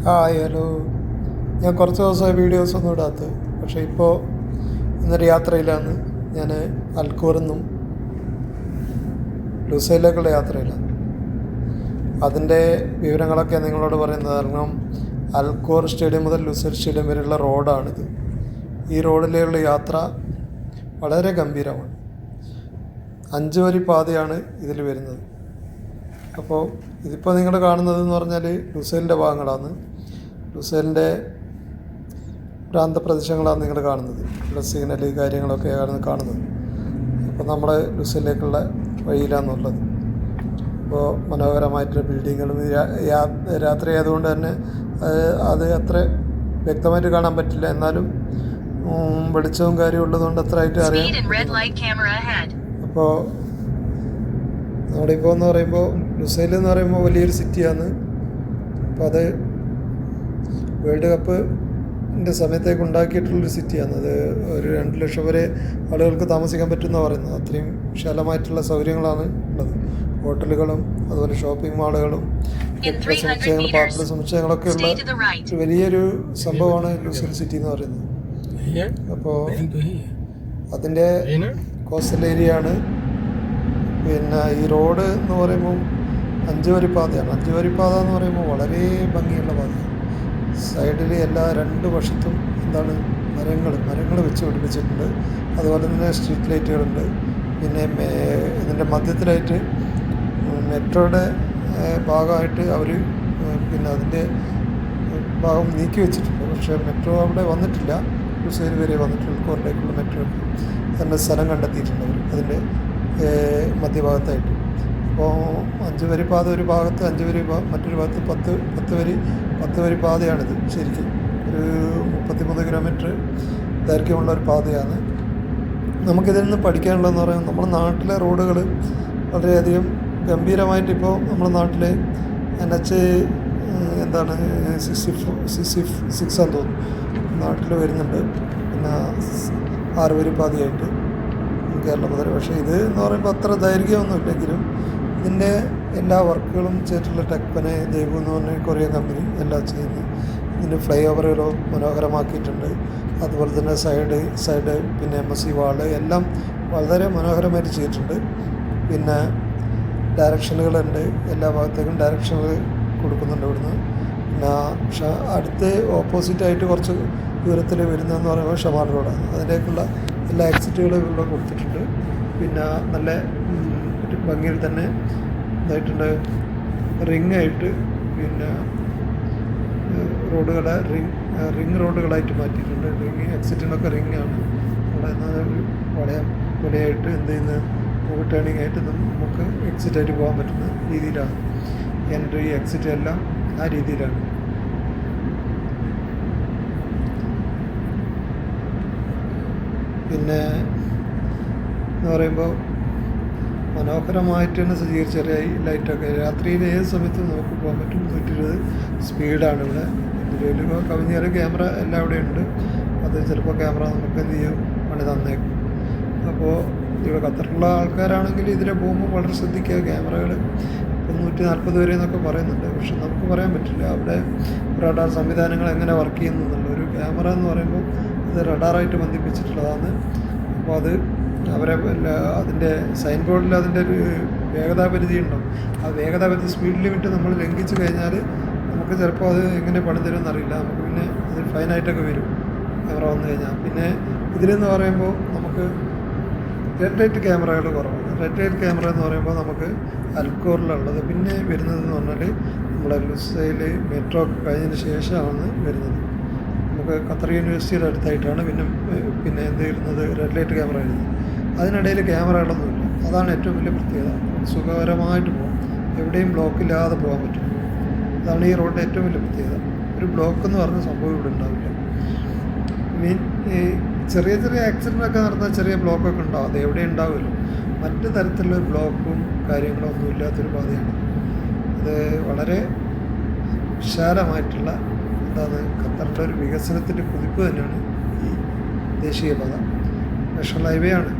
Hi hello. ഞാൻ കുറച്ച് ദിവസമായി വീഡിയോസൊന്നും ഇടാത്തത്. പക്ഷേ ഇപ്പോൾ ഇന്നൊരു യാത്രയിലാണ്. ഞാൻ അൽക്കൂറിൽ ലുസൈലേക്കുള്ള യാത്രയിലാണ്. അതിൻ്റെ വിവരങ്ങളൊക്കെ നിങ്ങളോട് പറയുന്നത്. കാരണം അൽക്കൂർ സ്റ്റേഡിയം മുതൽ ലുസൈൽ സ്റ്റേഡിയം വരെയുള്ള റോഡാണിത്. ഈ റോഡിലുള്ള യാത്ര വളരെ ഗംഭീരമാണ്. 5 വരി പാതയാണ് ഇതിൽ വരുന്നത്. അപ്പോൾ ഇതിപ്പോൾ നിങ്ങൾ കാണുന്നതെന്ന് പറഞ്ഞാൽ ലുസൈലിൻ്റെ ഭാഗങ്ങളാണ്. ലുസൈലിൻ്റെ പ്രാന്തപ്രദേശങ്ങളാണ് നിങ്ങൾ കാണുന്നത്. പ്ലസ് സിഗ്നൽ കാര്യങ്ങളൊക്കെയാണ് കാണുന്നത്. അപ്പോൾ നമ്മൾ ലുസൈലിലേക്കുള്ള വഴിയിലാണെന്നുള്ളത്. അപ്പോൾ മനോഹരമായിട്ടുള്ള ബിൽഡിങ്ങുകളും രാത്രി ആയതുകൊണ്ട് തന്നെ അത് അത്ര വ്യക്തമായിട്ട് കാണാൻ പറ്റില്ല. എന്നാലും വെളിച്ചവും കാര്യവും ഉള്ളതുകൊണ്ട് അത്രയായിട്ട് അറിയാം. അപ്പോൾ നമ്മുടെ ഇപ്പോൾ എന്ന് പറയുമ്പോൾ ലുസൈൽ എന്ന് പറയുമ്പോൾ വലിയൊരു സിറ്റിയാണ്. അപ്പോൾ അത് വേൾഡ് കപ്പിൻ്റെ സമയത്തേക്ക് ഉണ്ടാക്കിയിട്ടുള്ളൊരു സിറ്റിയാണ്. അത് ഒരു 2 ലക്ഷം വരെ ആളുകൾക്ക് താമസിക്കാൻ പറ്റുമെന്ന് പറയുന്നത്. അത്രയും വിശാലമായിട്ടുള്ള സൗകര്യങ്ങളാണ് ഉള്ളത്. ഹോട്ടലുകളും അതുപോലെ ഷോപ്പിംഗ് മാളുകളും കെട്ടിട സമുച്ചയങ്ങൾ, പാർപ്പിട സമുച്ചയങ്ങളൊക്കെ ഉള്ള ഒരു വലിയൊരു സംഭവമാണ് ലുസൈൽ സിറ്റി എന്ന് പറയുന്നത്. അപ്പോൾ അതിൻ്റെ കോസ്റ്റൽ ഏരിയ ആണ്. പിന്നെ ഈ റോഡ് എന്ന് പറയുമ്പോൾ 5 വരി പാതയാണ്. 5 വരി പാത എന്ന് പറയുമ്പോൾ വളരെ ഭംഗിയുള്ള പാതയാണ്. സൈഡിൽ എല്ലാ 2 വശത്തും മരങ്ങൾ വെച്ച് പിടിപ്പിച്ചിട്ടുണ്ട്. അതുപോലെ തന്നെ സ്ട്രീറ്റ് ലൈറ്റുകളുണ്ട്. പിന്നെ ഇതിൻ്റെ മധ്യത്തിലായിട്ട് മെട്രോയുടെ ഭാഗമായിട്ട് അവർ പിന്നെ അതിൻ്റെ ഭാഗം നീക്കി വെച്ചിട്ടുണ്ട്. പക്ഷേ മെട്രോ അവിടെ വന്നിട്ടില്ല. ലുസൈൽ വരെ വന്നിട്ടുണ്ട്. കോറിലേക്കുള്ള മെട്രോ തന്നെ സ്ഥലം കണ്ടെത്തിയിട്ടുണ്ട് അവർ അതിൻ്റെ മധ്യഭാഗത്തായിട്ട്. അപ്പോൾ 5 വരി പാത ഒരു ഭാഗത്ത്, 5 വരി മറ്റൊരു ഭാഗത്ത് 10 വരി പാതയാണിത്. ശരിക്കും ഒരു 33 കിലോമീറ്റർ ദൈർഘ്യമുള്ള ഒരു പാതയാണ്. നമുക്കിതിൽ നിന്ന് പഠിക്കാനുള്ളതെന്ന് പറയുന്നത്, നമ്മുടെ നാട്ടിലെ റോഡുകൾ വളരെയധികം ഗംഭീരമായിട്ട് ഇപ്പോൾ നമ്മുടെ നാട്ടിലെ NH 66 ആണെന്ന് തോന്നുന്നു നാട്ടിൽ വരുന്നുണ്ട്. പിന്നെ 6 വരി പാതയായിട്ട് കേരളം മുതൽ. പക്ഷേ ഇത് എന്ന് പറയുമ്പോൾ അത്ര ദൈർഘ്യമൊന്നും ഇല്ലെങ്കിലും ഇതിൻ്റെ എല്ലാ വർക്കുകളും ചെയ്തിട്ടുള്ള ടെക്പനെ ദേവു എന്ന് പറഞ്ഞ കൊറിയൻ കമ്പനി എല്ലാം ചെയ്യുന്നു. ഇതിൻ്റെ ഫ്ലൈ ഓവറുകളോ മനോഹരമാക്കിയിട്ടുണ്ട്. അതുപോലെ തന്നെ സൈഡ് പിന്നെ MSC വാള് എല്ലാം വളരെ മനോഹരമായിട്ട് ചെയ്തിട്ടുണ്ട്. പിന്നെ ഡയറക്ഷനുകളുണ്ട്. എല്ലാ ഭാഗത്തേക്കും ഡയറക്ഷനുകൾ കൊടുക്കുന്നുണ്ട് ഇവിടുന്ന്. പിന്നെ അടുത്ത് ഓപ്പോസിറ്റായിട്ട് കുറച്ച് ദൂരത്തിൽ വരുന്നതെന്ന് പറയുമ്പോൾ ഷമാർ റോഡാണ്. അതിലേക്കുള്ള എല്ലാ എക്സിറ്റുകളും ഇവിടെ കൊടുത്തിട്ടുണ്ട്. പിന്നെ നല്ല ഭംഗിയിൽ തന്നെ ഇതായിട്ടുണ്ട്. റിങ്ങായിട്ട് പിന്നെ റോഡുകളെ റിങ് റോഡുകളായിട്ട് മാറ്റിയിട്ടുണ്ട്. എക്സിറ്റിനൊക്കെ റിങ്ങാണ്. അവിടെ വലയായിട്ട് എന്ത് ചെയ്യുന്ന ടേണിംഗ് ആയിട്ട് നമുക്ക് എക്സിറ്റായിട്ട് പോകാൻ പറ്റുന്ന രീതിയിലാണ്. എൻട്രി എക്സിറ്റ് എല്ലാം ആ രീതിയിലാണ്. പിന്നെ എന്ന് പറയുമ്പോൾ മനോഹരമായിട്ട് തന്നെ സജ്ജീകരിച്ച ചെറിയ ലൈറ്റൊക്കെ രാത്രിയിൽ ഏത് സമയത്തും നമുക്ക് പോകാൻ പറ്റും. 120 സ്പീഡാണ് ഇവിടെ. ഇതിൽ കവിഞ്ഞാൽ ക്യാമറ എല്ലാം ഇവിടെ ഉണ്ട്. അത് ചിലപ്പോൾ ക്യാമറ നമുക്ക് എന്ത് ചെയ്യും പണി തന്നേക്കും. അപ്പോൾ ഇവിടെ ഖത്തറിലുള്ള ആൾക്കാരാണെങ്കിൽ ഇതിലെ പോകുമ്പോൾ വളരെ ശ്രദ്ധിക്കുക. ക്യാമറകൾ 140 വരെ എന്നൊക്കെ പറയുന്നുണ്ട്. പക്ഷെ നമുക്ക് പറയാൻ പറ്റില്ല അവിടെ റഡാർ സംവിധാനങ്ങൾ എങ്ങനെ വർക്ക് ചെയ്യുന്നു എന്നുള്ളത്. ഒരു ക്യാമറ എന്ന് പറയുമ്പോൾ അത് റഡാറായിട്ട് ബന്ധിപ്പിച്ചിട്ടുള്ളതാണ്. അപ്പോൾ അത് അതിൻ്റെ സൈൻ ബോർഡിൽ അതിൻ്റെ ഒരു വേഗതാപരിധി ഉണ്ടാവും. ആ വേഗതാപരിധി സ്പീഡ് ലിമിറ്റ് നമ്മൾ ലംഘിച്ച് കഴിഞ്ഞാൽ നമുക്ക് ചിലപ്പോൾ അത് എങ്ങനെ പണി തരുമെന്നറിയില്ല. നമുക്ക് പിന്നെ അത് ഫൈനായിട്ടൊക്കെ വരും ക്യാമറ വന്നു കഴിഞ്ഞാൽ. പിന്നെ ഇതിലെന്ന് പറയുമ്പോൾ നമുക്ക് റെഡ് ലൈറ്റ് ക്യാമറകൾ കുറവാണ്. റെഡ് ലൈറ്റ് ക്യാമറ എന്ന് പറയുമ്പോൾ നമുക്ക് അൽക്കൂറിലുള്ളത്. പിന്നെ വരുന്നതെന്ന് പറഞ്ഞാൽ നമ്മുടെ ലുസൈൽ മെട്രോ കഴിഞ്ഞതിന് ശേഷമാണ് വരുന്നത്. നമുക്ക് ഖത്തർ യൂണിവേഴ്സിറ്റിയുടെ അടുത്തായിട്ടാണ് പിന്നെ എന്ത് വരുന്നത് റെഡ് ലൈറ്റ് ക്യാമറ വരുന്നത്. അതിനിടയിൽ ക്യാമറകളൊന്നുമില്ല. അതാണ് ഏറ്റവും വലിയ പ്രത്യേകത. സുഖകരമായിട്ട് പോകാം. എവിടെയും ബ്ലോക്കില്ലാതെ പോകാൻ പറ്റും. അതാണ് ഈ റോഡിൻ്റെ ഏറ്റവും വലിയ പ്രത്യേകത. ഒരു ബ്ലോക്ക് എന്ന് പറഞ്ഞ സംഭവം ഇവിടെ ഉണ്ടാവില്ല. ഈ ചെറിയ ആക്സിഡൻ്റൊക്കെ നടന്ന ചെറിയ ബ്ലോക്കൊക്കെ ഉണ്ടാവും. അത് എവിടെ ഉണ്ടാവുമല്ലോ. മറ്റു തരത്തിലുള്ള ബ്ലോക്കും കാര്യങ്ങളൊന്നും ഇല്ലാത്തൊരു പാതയാണ്. അത് വളരെ വിശാലമായിട്ടുള്ള ഖത്തറിൻ്റെ ഒരു വികസനത്തിൻ്റെ കുതിപ്പ് തന്നെയാണ് ഈ ദേശീയപാത. നാഷണൽ ഹൈവേ ആണ്.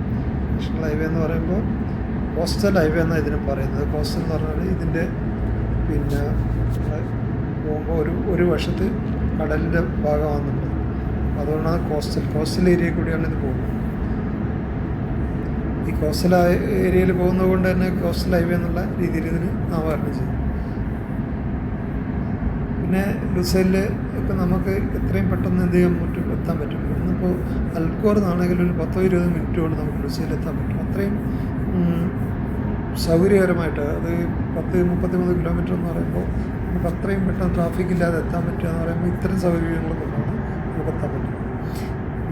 നാഷണൽ ഹൈവേ എന്ന് പറയുമ്പോൾ കോസ്റ്റൽ ഹൈവേ എന്നാണ് ഇതിന് പറയുന്നത്. കോസ്റ്റൽ എന്ന് പറഞ്ഞാൽ ഇതിൻ്റെ പിന്നെ പോകുമ്പോൾ ഒരു വശത്ത് കടലിൻ്റെ ഭാഗമാകുന്നുണ്ട്. അതുകൊണ്ടാണ് കോസ്റ്റൽ ഏരിയയിൽ കൂടിയാണ് ഇത് പോകുന്നത്. ഈ കോസ്റ്റൽ ഏരിയയിൽ പോകുന്നത് കൊണ്ട് തന്നെ കോസ്റ്റൽ ഹൈവേ എന്നുള്ള രീതിയിൽ ഇതിന് നാമകരണം ചെയ്തു. പിന്നെ ലുസൈലിൽ ഇപ്പം നമുക്ക് എത്രയും പെട്ടെന്ന് എന്ത് ചെയ്യാൻ പറ്റും, എത്താൻ പറ്റും. ഇന്നിപ്പോൾ അൽക്കോർ നിന്നാണെങ്കിൽ ഒരു 10-20 മിനിറ്റ് കൊണ്ട് നമുക്ക് ലുസൈലിൽ എത്താൻ പറ്റും. അത്രയും സൗകര്യകരമായിട്ട്, അത് 10-33 കിലോമീറ്റർ എന്ന് പറയുമ്പോൾ നമുക്ക് അത്രയും പെട്ടെന്ന് ട്രാഫിക് ഇല്ലാതെ എത്താൻ പറ്റുക എന്ന് പറയുമ്പോൾ ഇത്തരം സൗകര്യങ്ങൾ കൊണ്ടാണ് നമുക്ക് എത്താൻ പറ്റുന്നത്.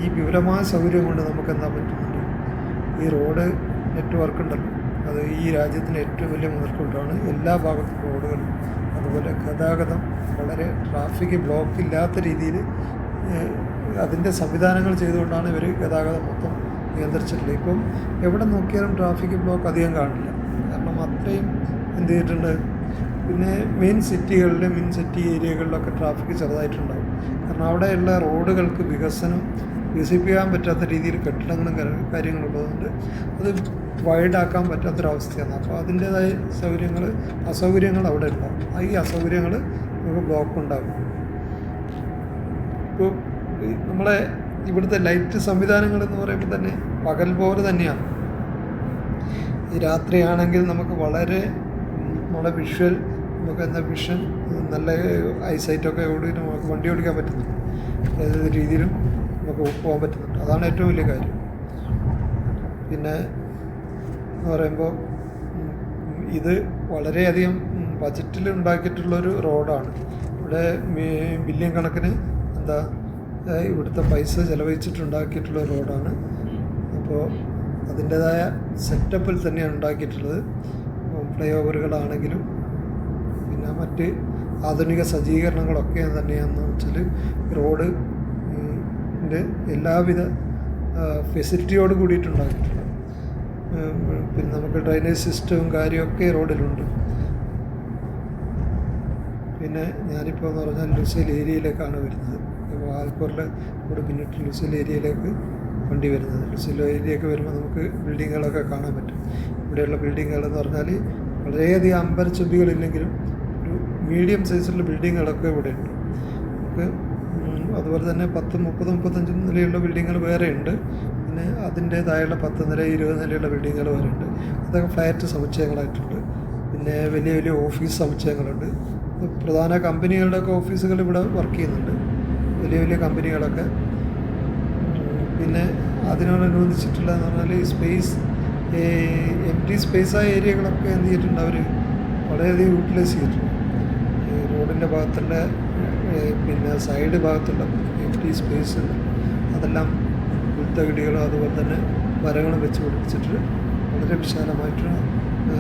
ഈ വിപുലമായ സൗകര്യം കൊണ്ട് നമുക്ക് എന്താ പറ്റുന്നുണ്ട്, ഈ റോഡ് നെറ്റ്വർക്ക് ഉണ്ടല്ലോ, അത് ഈ രാജ്യത്തിന് ഏറ്റവും വലിയ മുതൽക്കൂട്ടാണ്. എല്ലാ ഭാഗത്തും റോഡുകളും അതുപോലെ ഗതാഗതം വളരെ ട്രാഫിക് ബ്ലോക്ക് ഇല്ലാത്ത രീതിയിൽ അതിൻ്റെ സംവിധാനങ്ങൾ ചെയ്തുകൊണ്ടാണ് ഇവർ ഗതാഗതം മൊത്തം നിയന്ത്രിച്ചിട്ടുള്ളത്. ഇപ്പം എവിടെ നോക്കിയാലും ട്രാഫിക് ബ്ലോക്ക് അധികം കാണില്ല, കാരണം അത്രയും എന്ത് ചെയ്തിട്ടുണ്ട്. പിന്നെ മെയിൻ സിറ്റി ഏരിയകളിലൊക്കെ ട്രാഫിക് ചെറുതായിട്ടുണ്ടാകും, കാരണം അവിടെയുള്ള റോഡുകൾക്ക് വികസിപ്പിക്കാൻ പറ്റാത്ത രീതിയിൽ കെട്ടിടങ്ങളും കാര്യങ്ങളുള്ളതുകൊണ്ട് അത് വൈഡാക്കാൻ പറ്റാത്തൊരവസ്ഥയാണ്. അപ്പോൾ അതിൻ്റേതായ അസൗകര്യങ്ങൾ അവിടെ ഉണ്ടാകും. ഈ അസൗകര്യങ്ങൾ നമുക്ക് ബ്ലോക്ക് ഉണ്ടാകും. ഇപ്പോൾ നമ്മളെ ഇവിടുത്തെ ലൈറ്റ് സംവിധാനങ്ങൾ എന്ന് പറയുമ്പോൾ തന്നെ പകൽ പോലെ തന്നെയാണ്. ഈ രാത്രിയാണെങ്കിൽ നമുക്ക് വളരെ വിഷ്വൽ, വിഷൻ നല്ല ഐസൈറ്റൊക്കെ ഓടി നമുക്ക് വണ്ടി ഓടിക്കാൻ പറ്റുന്നുണ്ട്. ഏത് രീതിയിലും നമുക്ക് പോകാൻ പറ്റുന്നുണ്ട്. അതാണ് ഏറ്റവും വലിയ കാര്യം. പിന്നെ എന്ന് പറയുമ്പോൾ ഇത് വളരെയധികം ബജറ്റിൽ ഉണ്ടാക്കിയിട്ടുള്ളൊരു റോഡാണ്. ഇവിടെ ബില്യൺ കണക്കിന് ഇവിടുത്തെ പൈസ ചിലവഴിച്ചിട്ടുണ്ടാക്കിയിട്ടുള്ള റോഡാണ്. അപ്പോൾ അതിൻ്റേതായ സെറ്റപ്പിൽ തന്നെയാണ് ഉണ്ടാക്കിയിട്ടുള്ളത്. ഫ്ലൈ ഓവറുകളാണെങ്കിലും പിന്നെ മറ്റ് ആധുനിക സജ്ജീകരണങ്ങളൊക്കെ തന്നെയാണെന്ന് വെച്ചാൽ റോഡ് എല്ലാവിധ ഫെസിലിറ്റിയോട് കൂടിയിട്ടുണ്ടാക്കിയിട്ടുണ്ട്. പിന്നെ നമുക്ക് ഡ്രൈനേജ് സിസ്റ്റവും കാര്യമൊക്കെ റോഡിലുണ്ട്. പിന്നെ ഞാനിപ്പോൾ എന്ന് പറഞ്ഞാൽ ലുസൈൽ ഏരിയയിലേക്കാണ് വരുന്നത്. ഇപ്പോൾ ആൽക്കോറിൽ കൂടെ പിന്നിട്ട് ലുസൈൽ ഏരിയയിലേക്ക് വണ്ടി വരുന്നത്. ലുസൈൽ ഏരിയയൊക്കെ വരുമ്പോൾ നമുക്ക് ബിൽഡിങ്ങുകളൊക്കെ കാണാൻ പറ്റും. ഇവിടെയുള്ള ബിൽഡിങ്ങുകളെന്ന് പറഞ്ഞാൽ വളരെയധികം അമ്പരച്ചുംബികളില്ലെങ്കിലും ഒരു മീഡിയം സൈസിലുള്ള ബിൽഡിങ്ങുകളൊക്കെ ഇവിടെയുണ്ട്. നമുക്ക് അതുപോലെ തന്നെ 10, 30, 35 നിലയുള്ള ബിൽഡിങ്ങുകൾ വേറെ ഉണ്ട്. പിന്നെ അതിൻ്റേതായുള്ള 10 നില 20 നിലയുള്ള ബിൽഡിങ്ങുകൾ വേറെ ഉണ്ട്. അതൊക്കെ ഫ്ലാറ്റ് സമുച്ചയങ്ങളായിട്ടുണ്ട്. പിന്നെ വലിയ വലിയ ഓഫീസ് സമുച്ചയങ്ങളുണ്ട്. പ്രധാന കമ്പനികളുടെയൊക്കെ ഓഫീസുകൾ ഇവിടെ വർക്ക് ചെയ്യുന്നുണ്ട്, വലിയ വലിയ കമ്പനികളൊക്കെ. പിന്നെ അതിനോടനുബന്ധിച്ചിട്ടുള്ളതെന്ന് പറഞ്ഞാൽ ഈ എംപ്റ്റി സ്പേസായ ഏരിയകളൊക്കെ എന്ത് ചെയ്തിട്ടുണ്ട്, അവർ വളരെയധികം യൂട്ടിലൈസ് ചെയ്തിട്ടുണ്ട്. റോഡിൻ്റെ ഭാഗത്തുള്ള പിന്നെ സൈഡ് ഭാഗത്തുള്ള എംപ്റ്റി സ്പേസ് അതെല്ലാം പുൽത്തകിടികളും അതുപോലെ തന്നെ മരങ്ങളും വെച്ച് പിടിപ്പിച്ചിട്ട് വളരെ വിശാലമായിട്ട്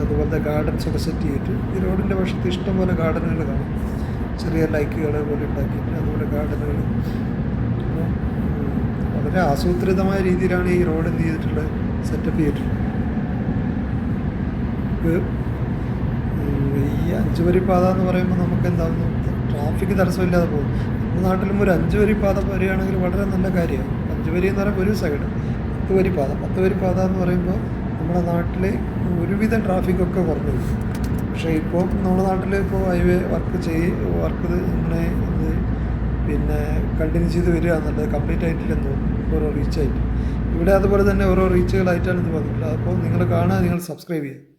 അതുപോലത്തെ ഗാർഡൻസൊക്കെ സെറ്റ് ചെയ്തിട്ട് ഈ റോഡിൻ്റെ വശത്ത് ഇഷ്ടംപോലെ ഗാർഡനുകൾ കാണും. ചെറിയ ലൈക്കുകൾ പോലെ ഉണ്ടാക്കിയിട്ട് അതുപോലെ ഗാർഡനുകൾ. വളരെ ആസൂത്രിതമായ രീതിയിലാണ് ഈ റോഡ് എന്ത് ചെയ്തിട്ടുള്ളത്, സെറ്റപ്പ് ചെയ്തിട്ടുള്ളത്. ഈ 5 വരി പാത എന്ന് പറയുമ്പോൾ നമുക്ക് എന്താകുന്നു, ട്രാഫിക് തടസ്സമില്ലാതെ പോകും. നമ്മുടെ നാട്ടിലും ഒരു 5 വരി പാത വരികയാണെങ്കിൽ വളരെ നല്ല കാര്യമാണ്. 5 വരി എന്ന് പറയുമ്പോൾ ഒരു സൈഡ്, 10 വരി പാത എന്ന് പറയുമ്പോൾ നമ്മുടെ നാട്ടിൽ ഒരുവിധം ട്രാഫിക്കൊക്കെ കുറഞ്ഞു. പക്ഷേ ഇപ്പോൾ നമ്മുടെ നാട്ടിൽ ഇപ്പോൾ ഹൈവേ ഇങ്ങനെ പിന്നെ കണ്ടിന്യൂ ചെയ്ത് വരിക എന്നുള്ളത് കംപ്ലീറ്റ് ആയിട്ടില്ലെന്ന് തോന്നുന്നു, ഓരോ റീച്ചായിട്ട്. ഇവിടെ അതുപോലെ തന്നെ ഓരോ റീച്ചുകളായിട്ടാണ് ഇത് വന്നിട്ടുള്ളത്. അപ്പോൾ നിങ്ങൾ കാണുക, നിങ്ങൾ സബ്സ്ക്രൈബ് ചെയ്യുക.